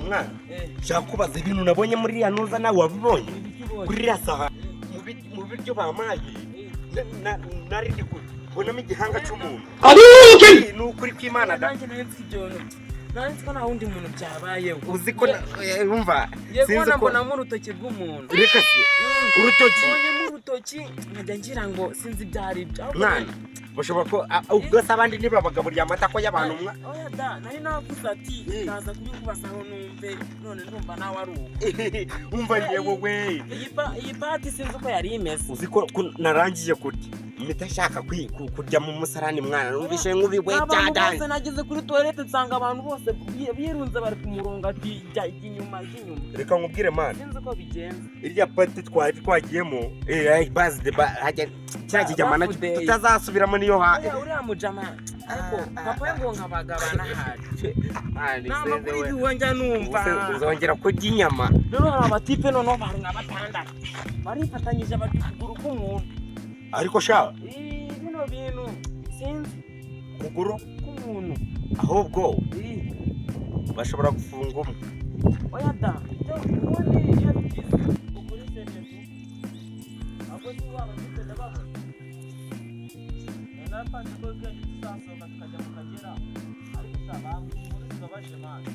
mwana cyakubaza ibintu nabonye muri ya nuza nawe wabibonye kuri ya saha mu biryo bamaye nari ndi kubonamo igihanga cy'umuntu ni ukuri kw'Imana da nanjye ko nta wundi muntu byabayeho uzi ko umva sinzi ko mbona mu rutoki rw'umuntu reka se urutoki nkajya ngira ngo sinzi ibyari ibyo mwana bashobora ko ubwose abandi ntibabagaburiye amata ko y'abantu mwa oya da nari navuze ati naza kubikubasaho numve none ndumva nawe ari uko umva yewe we iyi pati sinzi uko yari imeze uzi ko narangiye kurya mpita nshaka kurya mu musarani mwana numvise nk'ubiwe cyadanye bose nageze kuri toilette nsanga abantu bose birunze bari ku murongo ati inyuma reka nkubwire mana sinzi uko bigenze irya pati twagiyemo bazide hajya cyakijyama tutazasubiramo niyo uriya mujama ariko papa ngo nkabagabana hari namakuru y'uwanja numva uzongera kurya inyama rero hari abatipe noneho bari nka batandatu barifatanyije bati kuguru k'umuntu ariko sha bino bintu sinzi kuguru k'umuntu ahubwo bashobora gufunga umwe oya da ubundi iyo bigize ukuri sendetu abo ni waba ndetse babo nafashe ko bwenge tuzasohoka tukajya mu Kagera ariko sabamwe muri tubabaje manje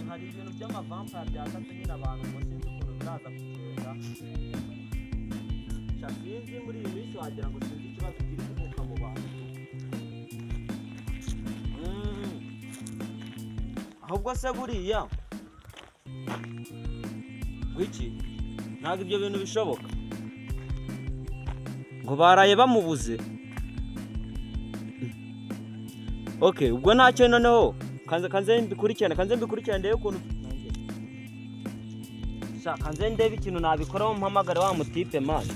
hari ibintu by'amavampire byakatse nyine abantu ngo sinzi ukuntu biraza kugenda sinzi muri iyi minsi wagira ngo sinzi ikibazo kiri kuvuka mu bantu ahubwo se buriya wiki ntabwo ibyo bintu bishoboka ngo baraye bamubuze okay ubwo ntacyo noneho kanze mbikurikirane ndebe ukuntu kanze ndebe ikintu nabikoraho mpamagare wa mutipe mani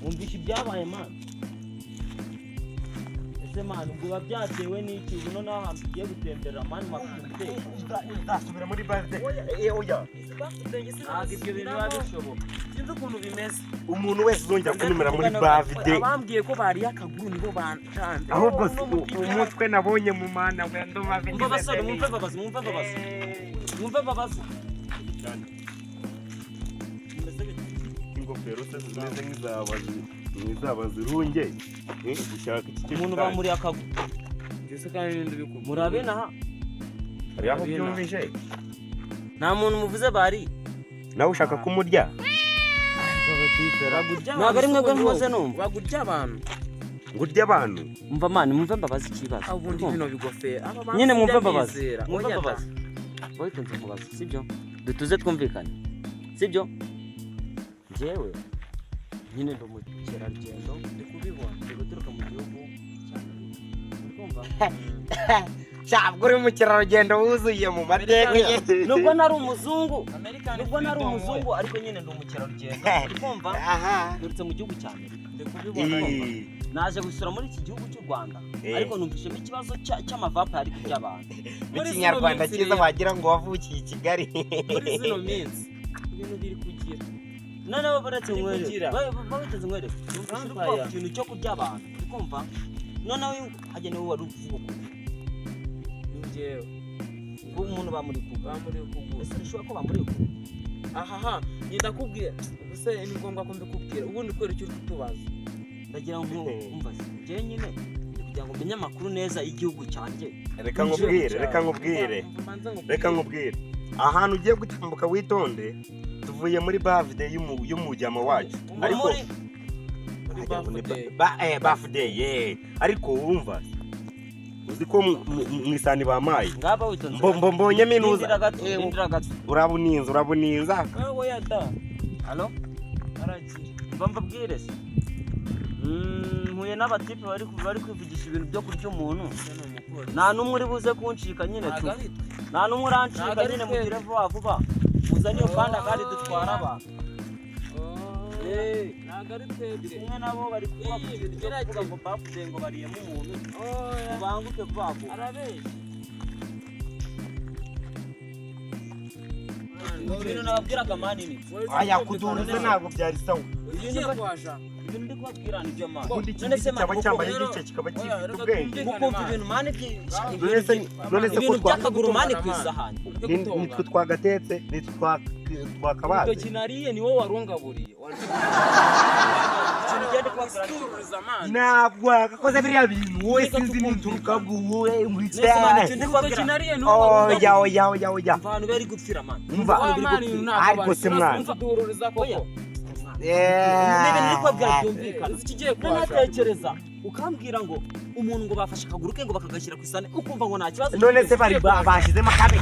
umvishe ibyabaye mani ese mani ubwo biba byatewe n'iki ubu noneho ahantu tugiye gutemberera mani makuru uzasubira muri bazide oya ntabwo ibyo bintu biba bishoboka sinzi ukuntu bimeze umuntu wese uzongera kunumira muri bavide abambwiye ko bariye akaguru nibo bantanze ahubwo umutwe nabonye mu mana wendo bavide mwumve basore mwumve babazi ingofero se zimeze nk'izabazi runge gushaka iki umuntu bamuriye akaguru byose kandi ibintu bikuru murabena aha ari aho byumvise nta muntu muvuze bari nawe ushaka kumurya ntabwo ari mwebwe mwoze numva bagurya abantu ngurya abantu mva mani mwumve mbabazi ikibazo ubundi bino bigofera nyine mwumve mbabazi wowe tunze mubazi sibyo dutuze twumvikane sibyo njyewe nyine ndo mukerarugendo ndi kubibona ndi guturuka mu gihugu cyane shabwo uri mukerarugendo wuzuye mu mateka nubwo nari umuzungu ariko nyine ndi umukerarugendo uri kumva nturutse mu gihugu cyane ndi kubibona naje gusura muri iki gihugu cy'u Rwanda ariko numvishemo ikibazo cy'amavampire ari kurya abantu n'ikinyarwanda cyiza wagira ngo wavukiye i Kigali muri zino minsi ibintu biri kugira noneho baretse nkwere ikintu cyo kurya abantu uri kumva noneho hagenewe wari uvuga njyewe ngo umuntu bamuri kugura ese nishobora ko bamuri kugura ahaha ndakubwira ubuse ni ngombwa ko mbikubwira ubundi kwera icyo uri kutubaza ndagira ngo umbaze njye nyine kugira ngo menye amakuru neza y'igihugu cyanjye reka nkubwire ahantu ugiye gutambuka witonde tuvuye muri bavide y'umujyama wacu ariko birthday ariko wumva uzi ko mwisani bamaye mbonye minuza urabuninza oya da halo aragiye mbabwire se mpuye n'abatipe bari kwivugisha ibintu byo kurya umuntu nta n'umwe uri buze kuncika nyine tu nta n'umwe urancika nyine mugire vuba muzane iyo panda kandi dutwara abantu ntabwo ari twebwe kumwe nabo bari kuvuga ku kintu cyo kuvuga ngo bavuze ngo bariyemo umuntu ubanguke vuba vuba arabeshya ibintu nababwiraga mani ni aya kuduruze ntabwo byari sawa ibintu ndi kubabwira ni byo mani none se cyaba cyambaye igice kikaba gifite ubwenge mukumva ibintu mani none se ibintu by'akaguru mani ku isahani nitwe twagatetse nitwe twakabaze icyo kinariye ni wowe warungaburiye ikintu gende kubabwira ntabwo agakoze biriya bintu wowe sinzi n'inturuka bw'uwe ngwitse kinariye ni wowe oya abantu bari gupfira mani ariko se mwana kudururiza koko natekereza ukambwira ngo umuntu ngo bafashe akaguru ke ngo bakagashyira ku isahani ukumva ngo nta kibazo none se bari bashyizemo akabe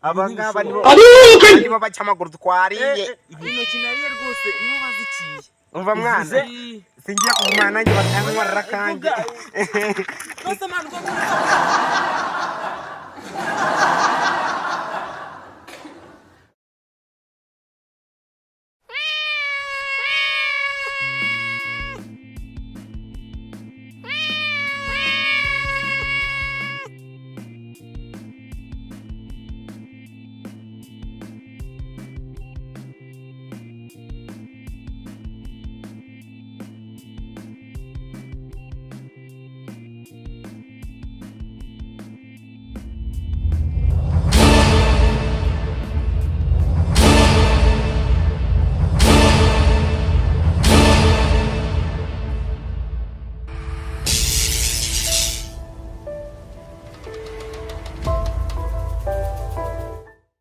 abangaba nibo baca amaguru twariye ibintu kinariye rwose nibo baziciye umva mwana singiye kugumana nanjye bakanwarira kanjye rwose mwana